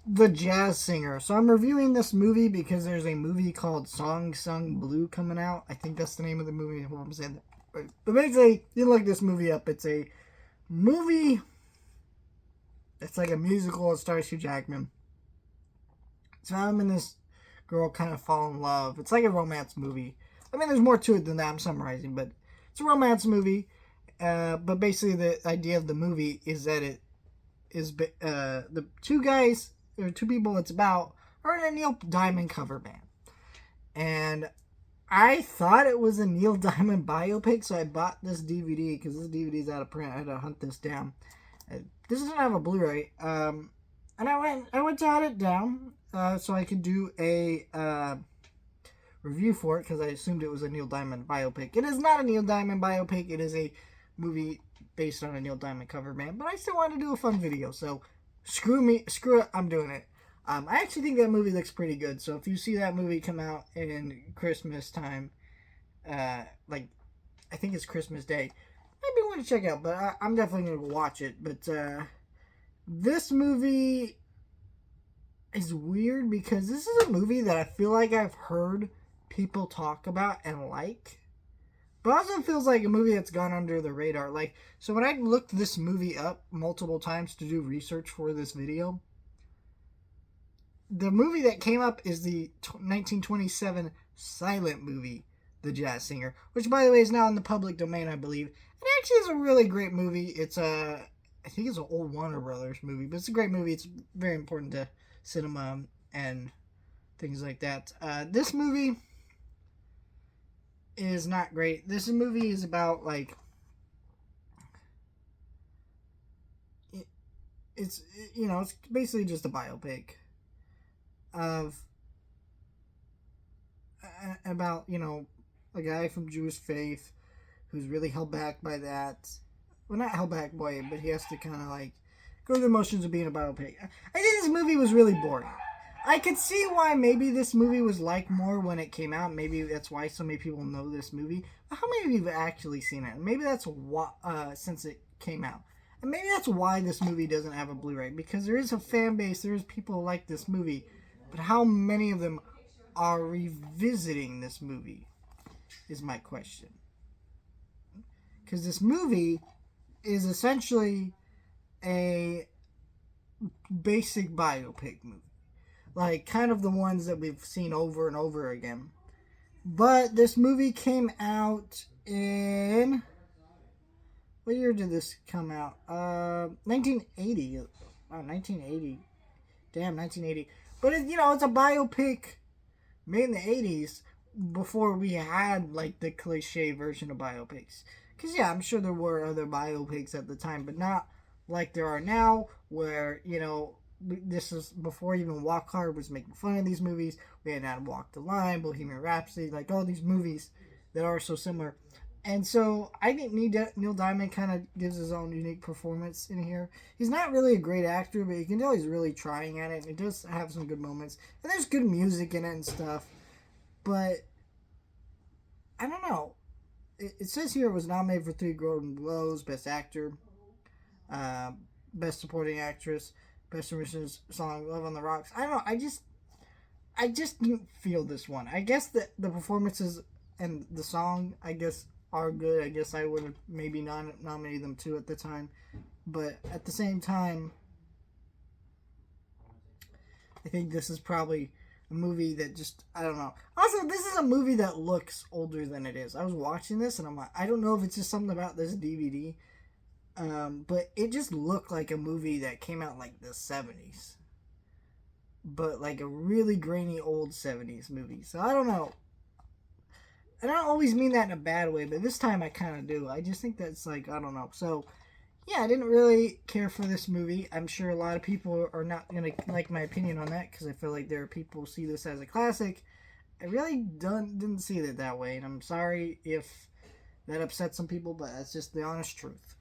The Jazz Singer. So I'm reviewing this movie because there's a movie called Song Sung Blue coming out. I think that's the name of the movie. Well, I'm saying that. But basically, you look this movie up. It's a movie. It's like a musical. It stars Hugh Jackman. So him and this girl kind of fall in love. It's like a romance movie. I mean, there's more to it than that. I'm summarizing, but it's a romance movie. But basically, the idea of the movie is that it is the two guys or two people it's about are in a Neil Diamond cover band, and I thought it was a Neil Diamond biopic, so I bought this DVD because this DVD is out of print. I had to hunt this down. This doesn't have a Blu-ray, and I went to hunt it down so I could do a review for it because I assumed it was a Neil Diamond biopic. It is not a Neil Diamond biopic. It is a movie based on a Neil Diamond cover band, but I still wanted to do a fun video, so screw it, I'm doing it. I actually think that movie looks pretty good, so if you see that movie come out in Christmas time, like, I think it's Christmas Day, maybe want to check out, but I'm definitely going to watch it, but this movie is weird because this is a movie that I feel like I've heard people talk about and like, but also feels like a movie that's gone under the radar. Like, so when I looked this movie up multiple times to do research for this video, the movie that came up is the 1927 silent movie, The Jazz Singer, which, by the way, is now in the public domain, I believe. It actually is a really great movie. It's I think it's an old Warner Brothers movie, but it's a great movie. It's very important to cinema and things like that. This movie is not great. This movie is about, like, it's it's basically just a biopic of about a guy from Jewish faith who's really held back by that. Well, not held back by it, but he has to kind of like go through the motions of being a biopic. I think this movie was really boring. I could see why maybe this movie was liked more when it came out. Maybe that's why so many people know this movie. But how many of you have actually seen it? Maybe that's why since it came out. And maybe that's why this movie doesn't have a Blu-ray, because there is a fan base, there's people who like this movie, but how many of them are revisiting this movie is my question. Because this movie is essentially a basic biopic movie, like kind of the ones that we've seen over and over again. But this movie came out in, what year did this come out? 1980. Wow, 1980. Damn, 1980. But it's a biopic made in the 80s before we had like the cliche version of biopics. Because yeah, I'm sure there were other biopics at the time, but not like there are now, where this is before even Walk Hard was making fun of these movies. We had Adam Walk the Line, Bohemian Rhapsody, like all these movies that are so similar. And so I think Neil Diamond kind of gives his own unique performance in here. He's not really a great actor, but you can tell he's really trying at it. And it does have some good moments. And there's good music in it and stuff. But I don't know. It says here it was nominated for 3 Golden Globes: Best Actor, uh, Best Supporting Actress, Best Original Song, Love on the Rocks. I don't know. I just didn't feel this one. I guess the performances and the song, I guess, are good. I guess I would have maybe nominated them too at the time. But at the same time, I think this is probably a movie that just, I don't know. Also, this is a movie that looks older than it is. I was watching this and I'm like, I don't know if it's just something about this DVD, but it just looked like a movie that came out like the 70s. But like a really grainy old 70s movie. So I don't know. And I don't always mean that in a bad way, but this time I kind of do. I just think that's like, I don't know. So yeah, I didn't really care for this movie. I'm sure a lot of people are not going to like my opinion on that, because I feel like there are people who see this as a classic. I really didn't see it that way, and I'm sorry if that upset some people, but that's just the honest truth.